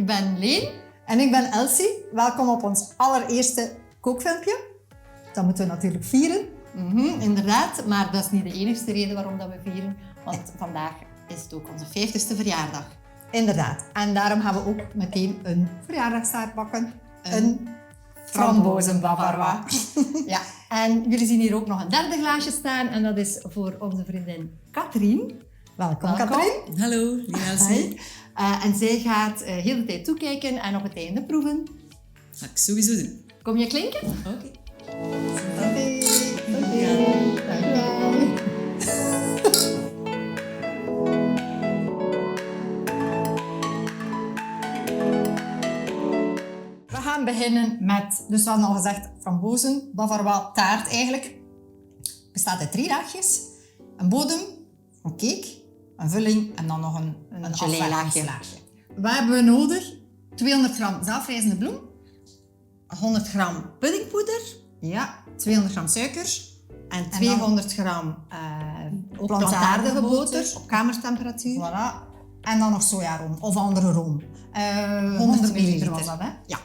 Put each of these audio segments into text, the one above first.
Ik ben Leen. En ik ben Elsie. Welkom op ons allereerste kookfilmpje. Dat moeten we natuurlijk vieren. Inderdaad, maar dat is niet de enige reden waarom dat we vieren. Want vandaag is het ook onze 50ste verjaardag. Inderdaad. En daarom gaan we ook meteen een verjaardagstaart bakken. Een frambozenbavarois. Ja, en jullie zien hier ook nog een derde glaasje staan. En dat is voor onze vriendin Katrien. Welkom, Katrien. Hallo, lieve Elsie. En zij gaat heel de tijd toekijken en op het einde proeven. Dat ga ik sowieso doen. Kom je klinken? Oké. We gaan beginnen met, dus we hadden al gezegd, frambozen, bavarois taart eigenlijk. Het bestaat uit 3 laagjes. Een bodem, een cake, een vulling en dan nog een gelee-laagje. afwerkingslaagje. Wat hebben we nodig? 200 gram zelfrijzende bloem. 100 gram puddingpoeder. Ja, 200 gram suiker. En 200 gram plantaardige boter op kamertemperatuur. Voilà. En dan nog sojaroom of andere room. 100 milliliter was dat, hè? Ja.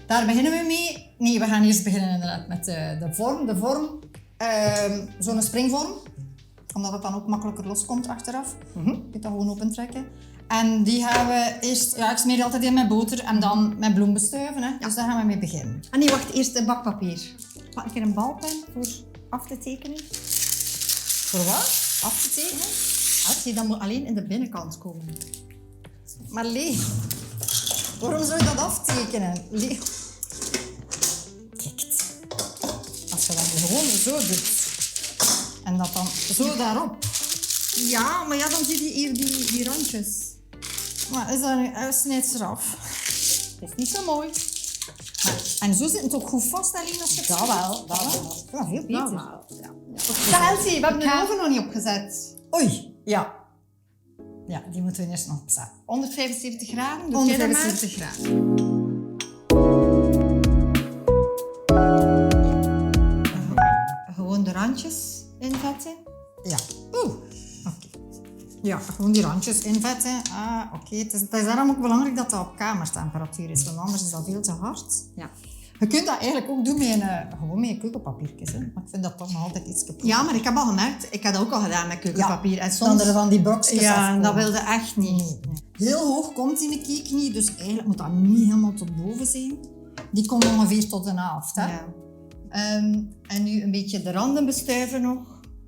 Daar beginnen we mee. Nee, we gaan eerst beginnen inderdaad met de vorm. De vorm, zo'n springvorm. Omdat het dan ook makkelijker loskomt achteraf. Je kunt dat gewoon opentrekken. En die gaan we eerst, ik smeer die altijd in met boter en dan met bloem bestuiven. Hè? Ja. Dus daar gaan we mee beginnen. Ah nee, wacht, eerst een bakpapier. Pak ik er een balpen voor af te tekenen? Voor wat? Af te tekenen? Als dan moet alleen in de binnenkant komen. Maar Lee, waarom zou je dat aftekenen? Lee. Kijk, als je dat gewoon zo doet en dat dan zo daarop. Ja, maar ja, dan zie je hier die randjes. Maar is dat nu, snijd ze eraf. Het is niet zo mooi. En zo zit het ook goed vast, alleen als je het Dat wel. Ja, veel beter. Ja, Elsie, we hebben de oven nog niet opgezet. Oei, ja. Ja, die moeten we eerst nog opzetten. 175 graden, doe jij dat maar? 175 graden. Gewoon de randjes invetten. Ja. Oké. Ja, gewoon die randjes invetten. Oké. Het is daarom ook belangrijk dat dat op kamertemperatuur is, want anders is dat veel te hard. Ja. Je kunt dat eigenlijk ook doen gewoon met keukenpapiertjes. Hè. Maar ik vind dat toch nog altijd iets kapot. Ja, maar ik heb al gemerkt, ik heb dat ook al gedaan met keukenpapier. En Dan er van die brokjes ja, afkomen. dat wilde echt niet. Nee. Heel hoog komt die cake niet, dus eigenlijk moet dat niet helemaal tot boven zijn. Die komt ongeveer tot de helft. Hè? Ja. En nu een beetje de randen bestuiven nog.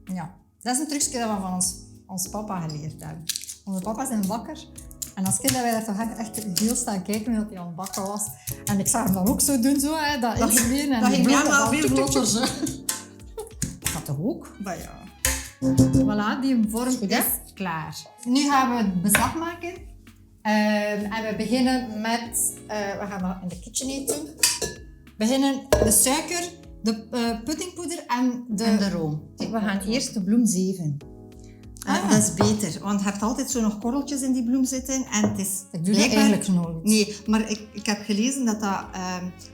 Ja. Dat is een trucje dat we van ons papa geleerd hebben. Onze papa is een bakker. En als kind hebben wij daar toch echt heel staan kijken hoe hij aan het bakken was. En ik zag hem dan ook zo doen, zo, hè, dat insmeren. En dat die ging bloemen, helemaal dat veel vlotter. Dat gaat toch ook? Maar ja. Voilà, die vorm is klaar. Nu gaan we het beslag maken. En we beginnen met... we gaan dat in de KitchenAid doen. We beginnen de suiker, de puddingpoeder en de room. We gaan eerst de bloem zeven. Dat is beter, want je hebt altijd zo nog korreltjes in die bloem zitten. En het is Ik doe dat eigenlijk nooit. Nee, maar ik heb gelezen dat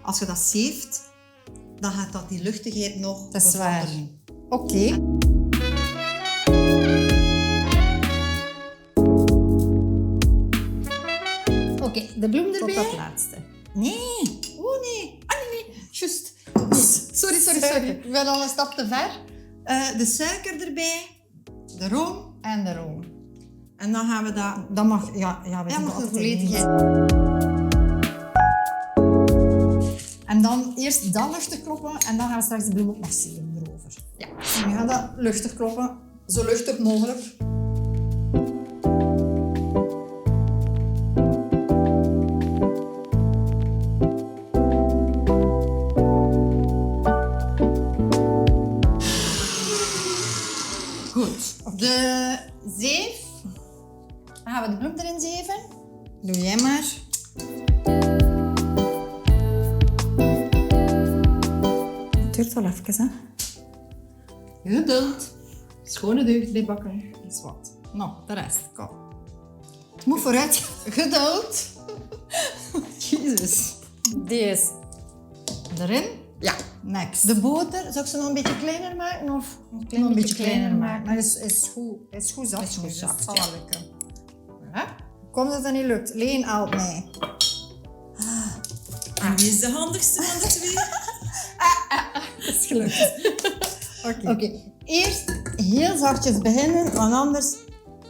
als je dat zeeft, dan gaat dat die luchtigheid nog Dat is waar. bevorderen. Oké. Oké, de bloem Tot erbij. dat laatste. Nee. Oh nee. Ah nee. Juist. Sorry. Ik ben al een stap te ver. De suiker erbij. De room. En de room. En dan gaan we dat... Dat mag, ja we Ja, doen mag dat de altijd volledigheid. En dan eerst dat luchtig kloppen en dan gaan we straks de bloem ook nog zeven erover. Ja. En we gaan dat luchtig kloppen, zo luchtig mogelijk. Goed. De zeef. Dan gaan we de bloem erin zeven. Doe jij maar. Het duurt wel even, hè? Geduld. Schone deugd bij bakken. Dat is wat. Nou, de rest. Kom. Het moet vooruit. Geduld. Jezus. Deze. Erin. Ja. Next. De boter, zou ik ze nog een beetje kleiner maken? Of Nog een beetje kleiner maken. Maar het is goed. Het is goed zacht. Is goed dus zacht, het zal ja. wel lukken. Ja. Kom dat het niet lukt. Leen, help mij. Wie is de handigste van de twee? Dat is gelukt. Oké, eerst heel zachtjes beginnen, want anders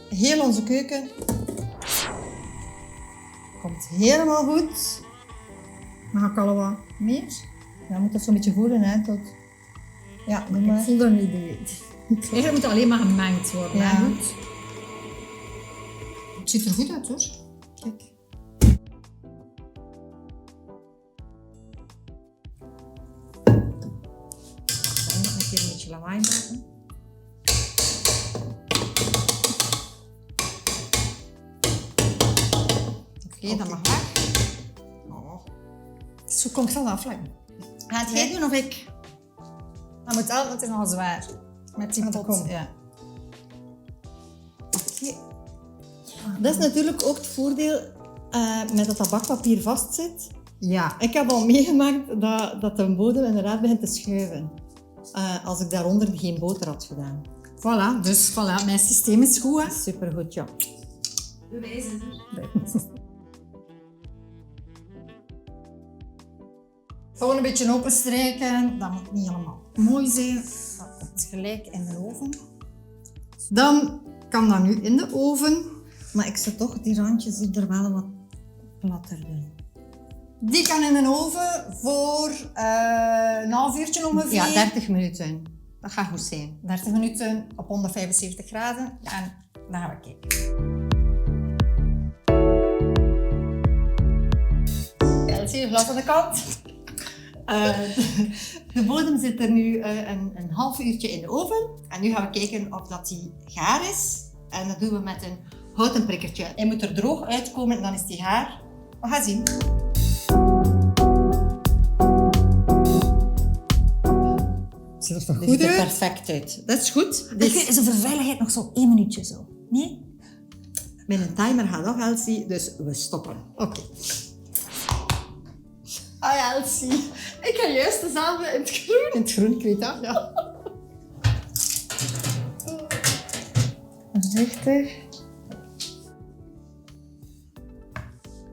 heel onze keuken komt helemaal goed. Mag ik al wat meer? Ja, je moet dat zo'n beetje voelen, hè, tot... Ja, doe Ik maar. voel dat niet. Eigenlijk moet het alleen maar gemengd worden. Ja. Hè, goed. Het ziet er goed uit, hoor. Kijk. Dan nog een keer een beetje lawaai maken. Oké, dat mag weg. Oh. Zo kon ik het al afleggen. Gaat jij doen of ik? Dat moet wel, want het is nogal zwaar. Met die Ah, dat pot. komt. Ja. Oké. Dat is natuurlijk ook het voordeel met dat bakpapier vastzit. Ja. Ik heb al meegemaakt dat de bodem inderdaad begint te schuiven. Als ik daaronder geen boter had gedaan. Voilà, dus voilà. Mijn systeem is goed, hè. Supergoed, ja. Bewijzen. Gewoon een beetje openstrijken. Dat moet niet helemaal mooi zijn. Dat komt gelijk in de oven. Dan kan dat nu in de oven. Maar ik zou toch die randjes er wel wat platter doen. Die kan in de oven voor een half uurtje ongeveer. Ja, 30 minuten. Dat gaat goed zijn. 30 minuten op 175 graden. En dan gaan we kijken. Elsie, glas aan de kant. De bodem zit er nu een half uurtje in de oven. En nu gaan we kijken of dat die gaar is. En dat doen we met een houten prikkertje. Hij moet er droog uitkomen, dan is die gaar. We gaan zien. Ziet er toch Dit ziet er perfect uit. Dat is goed. Is de veiligheid nog zo 1 minuutje zo? Nee? Mijn timer gaat af, Elsie, dus we stoppen. Oké. Ah ja, Elsie. Ik ga juist dezelfde in het groen. In het groen, ik weet dat. Ja. Voorzichtig.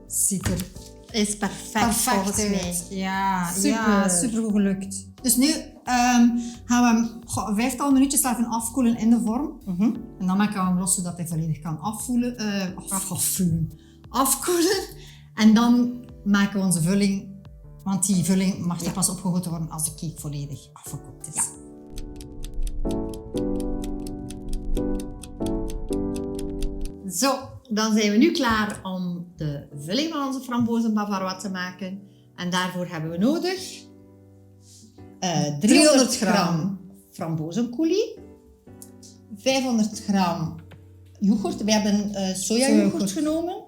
Ziet er Is perfect volgens mij. uit. Ja, Super. ja, super goed gelukt. Dus nu gaan we hem een 5-tal minuutjes laten afkoelen in de vorm. En dan maken we hem los zodat hij volledig kan afkoelen. En dan maken we onze vulling, want die vulling mag er pas opgegoten worden als de cake volledig afgekookt is. Ja. Zo, dan zijn we nu klaar om de vulling van onze frambozenbavarois te maken. En daarvoor hebben we nodig 300 gram frambozencoulis, 500 gram yoghurt. We hebben sojayoghurt genomen.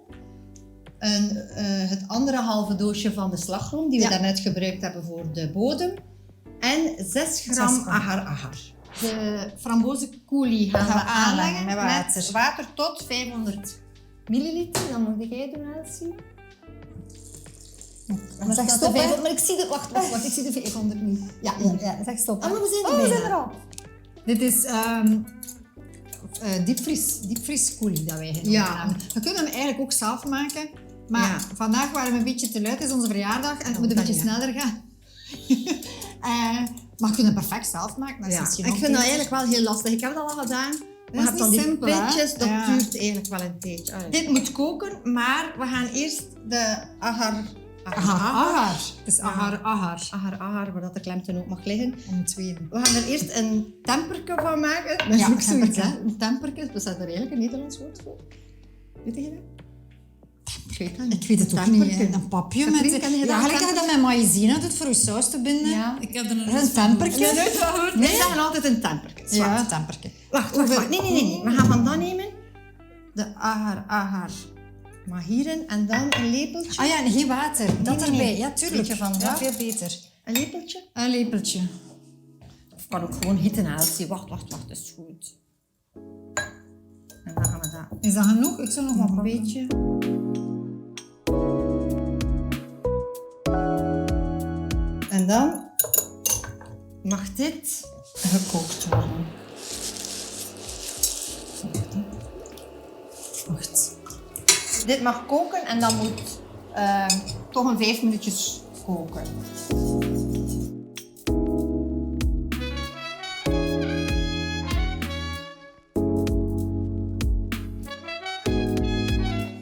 Het andere halve doosje van de slagroom die we daarnet gebruikt hebben voor de bodem. En 6 gram agar-agar. De frambozencoulis gaan we aanleggen met water. met water tot 500 milliliter. Dan moet jij doen, Elsie. Dan zeg stop, hè? maar ik zie de... Wacht, ik zie de 500 niet. Ja, zeg stop. Ah, maar we zijn we bijna. zijn er al. Dit is diepvries coulis dat wij genomen Ja. hebben. We kunnen hem eigenlijk ook zelf maken. Maar vandaag waren we een beetje te luid, het is onze verjaardag en het moet een beetje sneller gaan. Maar we kunnen het perfect zelf maken. Dat is Ja, misschien ik ook vind dat iets. eigenlijk wel heel lastig. Ik heb dat al gedaan. Dat is Maar dan niet die simpel, hè? pitjes, dat Ja. duurt eigenlijk wel een tijdje. Allee. Dit moet koken, maar we gaan eerst de agar. Agar. Het is Ja. agar. Agar, waar dat de klemtoon ook mag liggen. Om het tweede. We gaan er eerst een temperke van maken. Dat is Ja, ook zoiets, temperke. hè? Een temperke. Bestaat er eigenlijk een Nederlands woord voor? Weet je dat? Ik weet dat niet. Ik weet het ook Temperke. niet. Een papje Katrien, met... ken je dat? Ja, gelijk dat je dat met maïzena doet voor je saus te binden. Ja. Ik heb er nog Een nooit temperke. Heb je nooit van gehoord? Wij zeggen altijd een temperke. Zwart. Ja, een temperke. Wacht. Nee. We gaan van dat nemen. De agar. Maar hierin en dan een lepeltje. Ah ja, en geen water. Dat nee, erbij. nee. Ja, tuurlijk. Beetje van Ja, dat. veel beter. Een lepeltje. Een lepeltje. Of kan ook gewoon gieten, Elsie. Wacht, dat is goed. En dan gaan we dat Is dat genoeg? Ik zal nog wat een pakken. beetje. En dan mag dit gekookt worden. Wacht. Dit mag koken en dan moet toch een 5 minuutjes koken.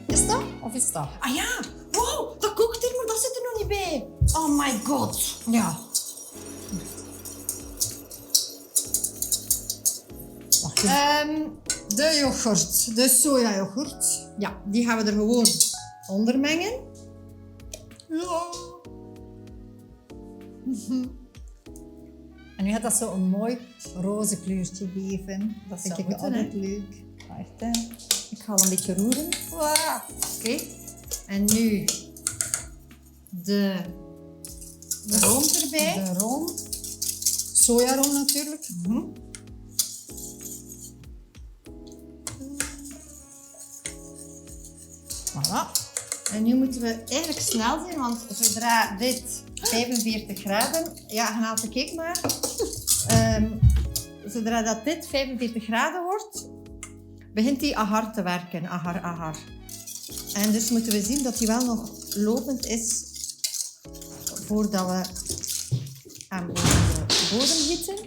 Is dat? Of is dat? Ah ja, wow, dat kookt er, maar dat zit er nog niet bij. Oh my god. Ja. Wacht even. De yoghurt, de sojayoghurt. Ja, die gaan we er gewoon onder mengen. Ja. En nu gaat dat zo een mooi roze kleurtje geven. Dat zou vind ik moeten, altijd hè? leuk. Wacht, hè. Ik ga al een beetje roeren. Oké. En nu de room erbij. De room. Sojaroom natuurlijk. Voilà. En nu moeten we eigenlijk snel zijn, want zodra dit 45 graden... Ja, Genate, kijk maar. Zodra dat dit 45 graden wordt, begint die agar te werken. Agar. En dus moeten we zien dat die wel nog lopend is voordat we aan de bodem gieten.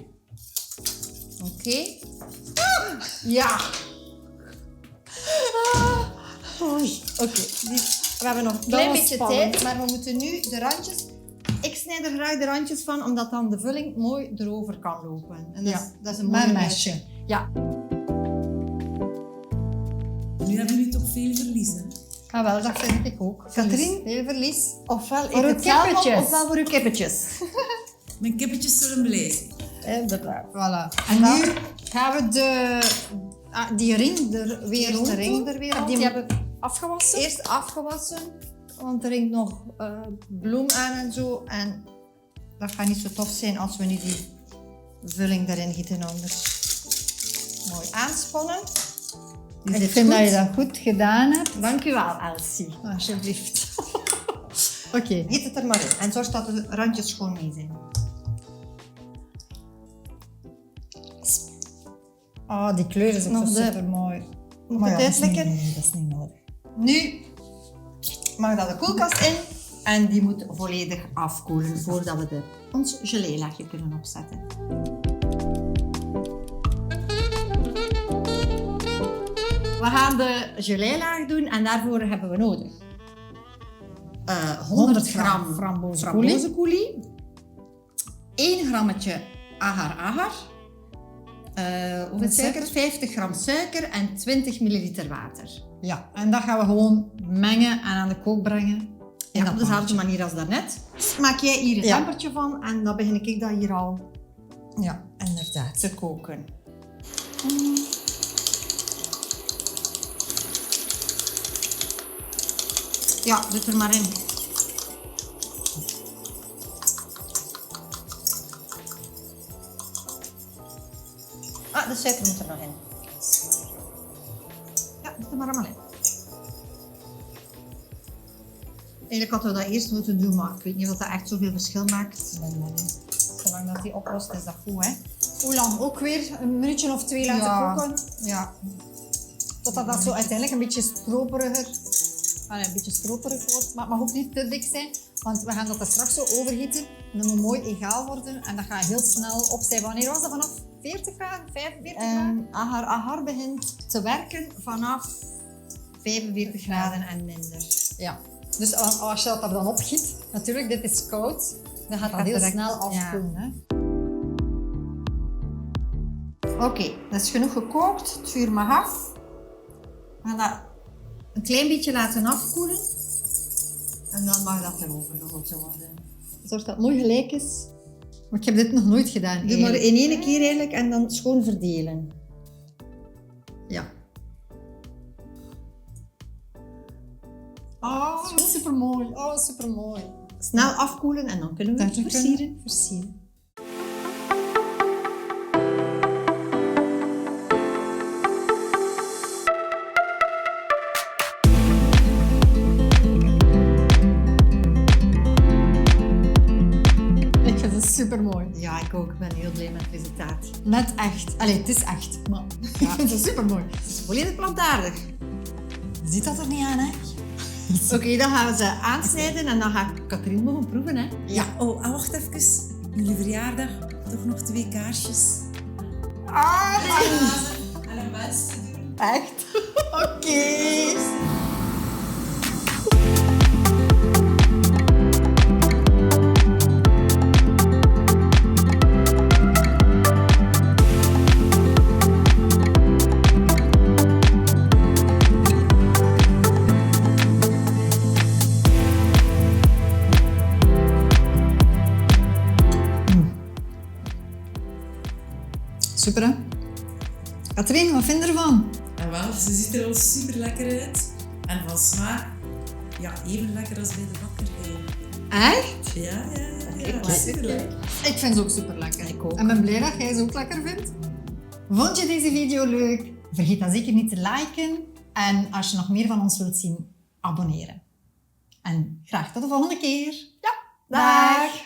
Oké. Ja. Oké, we hebben nog een klein was beetje spannend. tijd, maar we moeten nu de randjes... Ik snijd er graag de randjes van, omdat dan de vulling mooi erover kan lopen. En dat is een Met mooi een mesje. Ja. Nu hebben jullie toch veel verliezen. Ah, wel, dat vind ik ook. Katrien? Heel verlies. Ofwel Voor uw ik het zelf op, kippetjes. ofwel voor uw kippetjes. Mijn kippetjes zullen blij zijn. Inderdaad. Voilà. En nu gaan we die ring er weer Eerst de rond ring doen. er weer En rond. die Ja. hebben we afgewassen. Eerst afgewassen, want er hangt nog bloem aan en zo. En dat gaat niet zo tof zijn als we nu die vulling erin gieten anders. Mooi aanspannen. Die Ik zit vind goed. dat je dat goed gedaan hebt. Dank u wel, Elsie. Alsjeblieft. Oké. Giet het er maar in en zorg dat de randjes schoon mee zijn. Oh, die kleur is ook Nog zo de- super mooi. Moet het uitlekken? Nee, dat is niet nodig. Nu mag dat de koelkast in en die moet volledig afkoelen voordat we ons geléelaagje kunnen opzetten. We gaan de gelélaag doen en daarvoor hebben we nodig 100 gram frambozencoulis, 1 grammetje agar-agar, hoeveel suiker? 50 gram suiker en 20 milliliter water. Ja, en dat gaan we gewoon mengen en aan de kook brengen. Ja, op dezelfde manier als daarnet. Maak jij hier een Ja. tempertje van en dan begin ik dat hier al Ja, inderdaad. te koken. Ja, doe het er maar in. Ah, de suiker moet er nog in. Ja, doe het er maar allemaal in. Eigenlijk hadden we dat eerst moeten doen, maar ik weet niet of dat echt zoveel verschil maakt. Nee. Zolang dat die oplost, is dat goed, hè? Hoe lang? Ook weer een minuutje of 2 laten Ja. koken. Ja. Totdat dat zo uiteindelijk een beetje stroperiger, een beetje stroperig wordt. Maar het mag ook niet te dik zijn, want we gaan dat er straks zo overgieten. En dat moet mooi egaal worden en dat gaat heel snel op zijn. Wanneer was dat? Vanaf 40 graden? 45 graden? Agar begint te werken vanaf 45 graden en minder. Ja. Dus als je dat er dan opgiet, natuurlijk, dit is koud, dan gaat dat heel direct- snel ja. afkoelen. Hè? Oké, dat is genoeg gekookt. Het vuur mag af. We gaan dat een klein beetje laten afkoelen. En dan mag dat erover gegoten worden. Zorg dat het mooi gelijk is. Maar ik heb dit nog nooit gedaan. Doe maar in één keer eigenlijk en dan schoon verdelen. Ja. Oh, supermooi. Oh, supermooi. Snel afkoelen en dan kunnen we het versieren. Versieren. Ik vind het supermooi. Ja, ik ook. Ik ben heel blij met het resultaat. Net echt. Allee, het is echt. Maar ik vind het supermooi. Het is volledig plantaardig. Ziet dat er niet aan, hè? Oké, dan gaan we ze aansnijden en dan ga ik Katrien mogen proeven. Hè. Ja, oh, en wacht even. Jullie verjaardag, toch nog 2 kaarsjes. En een wens te doen. Echt? Oké. Super, hè? Katrien, wat vind je ervan? En wel, ze ziet er al super lekker uit. En van smaak, ja, even lekker als bij de bakker. Echt? Ja, super lekker. Ik vind ze ook super lekker. Ik ook. En ben blij dat jij ze ook lekker vindt. Vond je deze video leuk? Vergeet dan zeker niet te liken. En als je nog meer van ons wilt zien, abonneren. En graag tot de volgende keer. Dag.